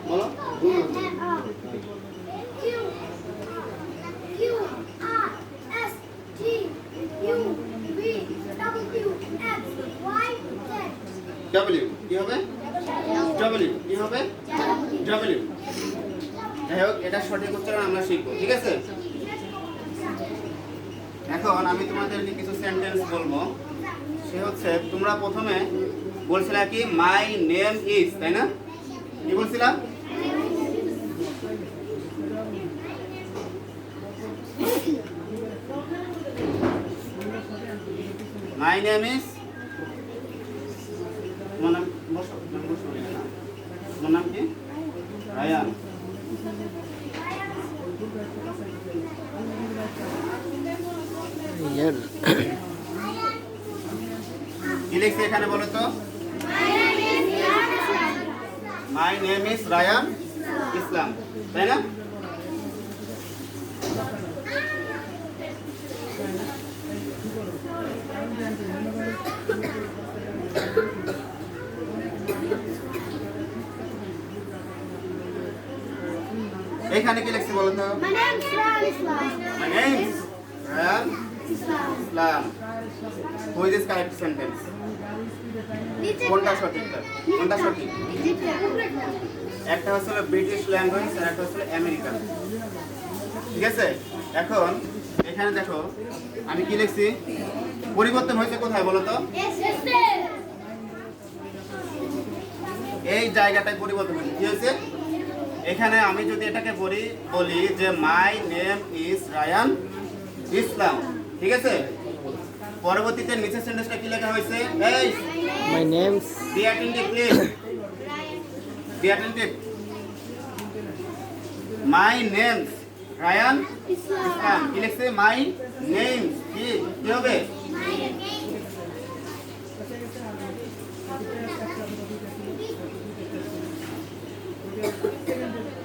বলো ডব্লিউ কি হবে ডব্লিউ কি হবে ডব্লিউ যাই হোক এটা সঠিক উচ্চারণ আমরা শিখবো ঠিক আছে এখন আমি তোমাদেরকে কিছু সেন্টেন্স বলবো সে হচ্ছে তোমরা প্রথমে বলছিলা কি মাই নেম ইজ তাই না কি বলছিলা মাই নেম ইজ তোমার নাম কি রায়ান কি লিখছে এখানে বলো তো my name is Rayan Islam তাই না এখানে কি লিখছে বলো তো my name is Rayan Islam who is this correct sentence কোনটা সঠিক কোনটা সঠিক একটা হচ্ছে ব্রিটিশ ল্যাঙ্গুয়েজ আর একটা হচ্ছে আমেরিকান ঠিক আছে এখন এখানে দেখো আমি কি লিখছি পরিবর্তন হয়েছে কোথায় বলো তো এই জায়গাটায় পরিবর্তন হয়েছে কি হয়েছে এখানে আমি যদি এটাকে বলি যে my name is Rayan Islam ঠিক আছে পরবর্তীতে নিচের সেন্টেন্সটা কি লেখা হয়েছে এই my name's be attentive please be attentive my name's Rayan Islam কি লিখছে মাই নেমস কি হবে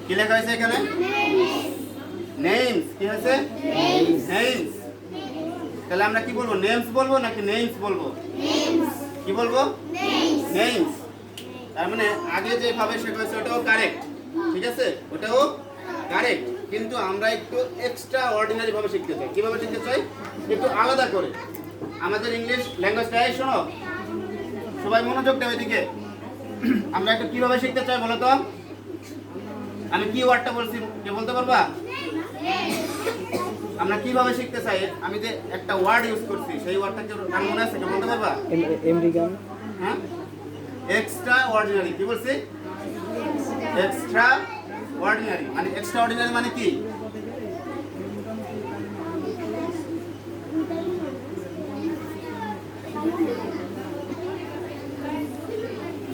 কি লেখা হয়েছে এখানে নেমস কি হয়েছে নেমস তাহলে আমরা কি বলবো নেমস বলবো নাকি নেমস বলবো কি বলবো নেমস তার মানে আগে যেভাবে শেখা হয়েছে ওটাও কারেক্ট ঠিক আছে ওটাও কারেক্ট কিন্তু আমরা একটু এক্সট্রা অর্ডিনারি ভাবে শিখতে চাই কিভাবে শিখতে চাই একটু আলাদা করে আমাদের ইংলিশ ল্যাঙ্গুয়েজটাই শোনো সবাই মনোযোগ দাও এদিকে আমরা একটু কিভাবে শিখতে চাই বলো তো আমি কি ওয়ার্ডটা বলছি কে বলতে পারবা আমরা কিভাবে শিখতে চাই আমি যে একটা ওয়ার্ড ইউজ করছি সেই ওয়ার্ডটা কি মনে আছে কে বলতে পারবা আমেরিকান হ্যাঁ এক্সট্রা অর্ডিনারি কি বলছি এক্সট্রা অর্ডিনারি মানে এক্সট্রা অর্ডিনারি মানে কি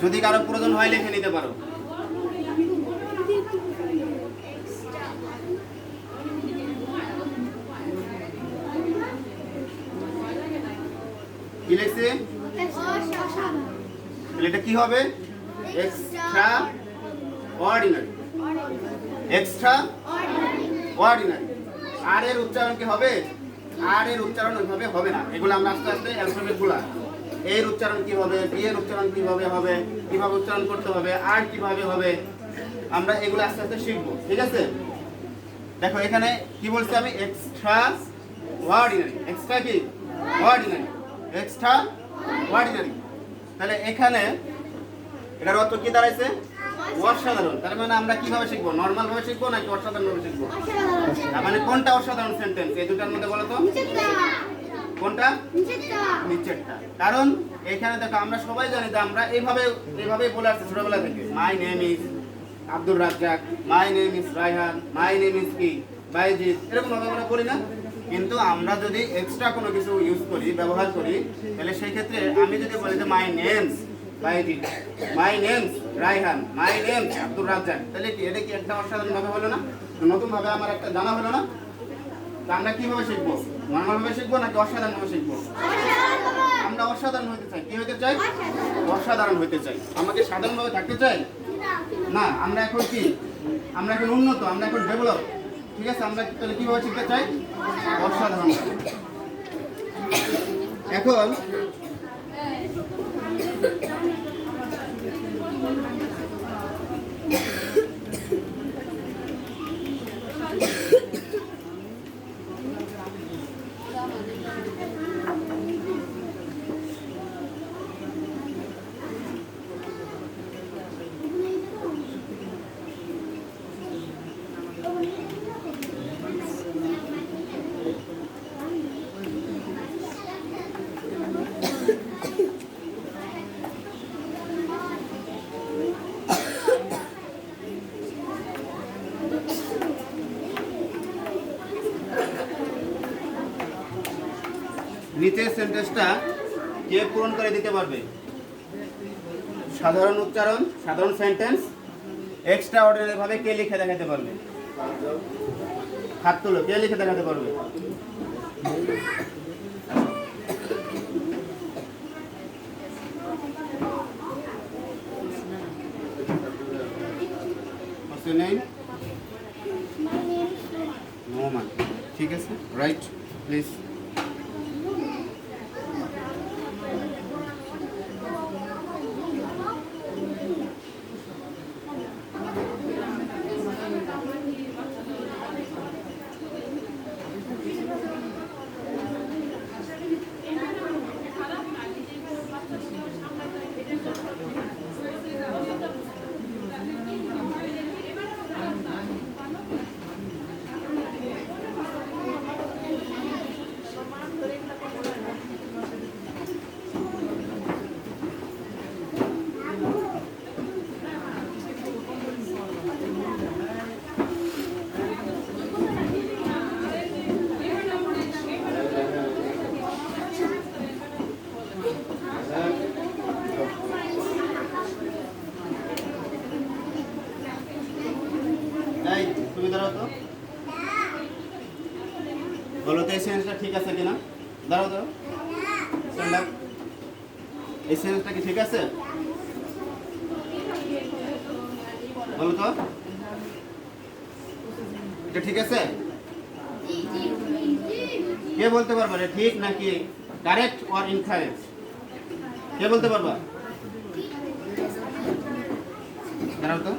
যদি কারো প্রয়োজন হয় লিখে নিতে পারো কি লিখছে এটা কি হবে এক্সট্রা অর্ডিনারি এক্সট্রা অর্ডিনারি আর এর উচ্চারণ কি হবে আর এর উচ্চারণ ওইভাবে হবে না এগুলো আমরা আস্তে আস্তে অ্যালফাবেটগুলো এর উচ্চারণ কি হবে বি এর উচ্চারণ কিভাবে হবে কিভাবে উচ্চারণ করতে হবে আর কিভাবে হবে আমরা এগুলো আস্তে আস্তে শিখবো ঠিক আছে দেখো এখানে কি বলছি আমি এক্সট্রা অর্ডিনারি এক্সট্রা কি অর্ডিনারি এক্সট্রা অর্ডিনারি তাহলে এখানে এটার অর্থ কি দাঁড়াইছে অসাধারণ তার মানে আমরা কিভাবে শিখবো নরমাল ভাবে শিখবো নাকি অসাধারণ ভাবে শিখবো তার মানে কোনটা অসাধারণ সেন্টেন্স এই দুটার মধ্যে বলো তো কোনটা নিচেরটা কারণ এখানে দেখো আমরা সবাই জানি যে আমরা এইভাবে বলে আসছি ছোটবেলা থেকে my name is Abdur Razzak my name is Raihan my name is কি বাইজিৎ এরকম ভাবে আমরা বলি না কিন্তু আমরা যদি এক্সট্রা কোনো কিছু ইউজ করি ব্যবহার করি তাহলে সেই ক্ষেত্রে আমি যদি বলি যে my name's Baijit my name's Raihan my name's Abdur Razzak তাহলে কি এটা কি একটা অসাধারণ ভাবে হলো না নতুন ভাবে আমার একটা জানা হলো না আমরা কিভাবে শিখবো নরমাল ভাবে শিখবো নাকি অসাধারণ ভাবে শিখবো আমরা অসাধারণ হতে চাই কি হতে চাই অসাধারণ হতে চাই আমাকে সাধারণ ভাবে থাকতে চাই না আমরা এখন কি আমরা এখন উন্নত আমরা এখন ডেভেলপ ঠিক আছে আমরা তাহলে কিভাবে শিখতে চাই অসাধারণ। এখন নিচের সেন্টেন্সটা কে পূরণ করে দিতে পারবে? সাধারণ উচ্চারণ, সাধারণ সেন্টেন্স এক্সট্রা অর্ডিনারি ভাবে কে লিখে দেখাতে পারবে? হাত তুলো, কে লিখে দেখাতে পারবে? What's your name? My name is Noman. ঠিক আছে, রাইট প্লিজ। এই তুমি দাঁড়াও তো, বলো তো এই সেন্টেন্সটা ঠিক আছে কিনা? দাঁড়াও দাঁড়াও, স্ট্যান্ড আপ। এই সেন্টেন্সটা কি ঠিক আছে? বলো তো, এটা ঠিক আছে? কে বলতে পারবা এটা ঠিক নাকি কারেক্ট অর ইনকারেক্ট? কে বলতে পারবা? দাঁড়াও তো,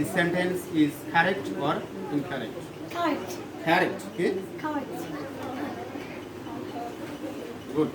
this sentence is correct or incorrect? correct. Correct. Okay? Correct. Good.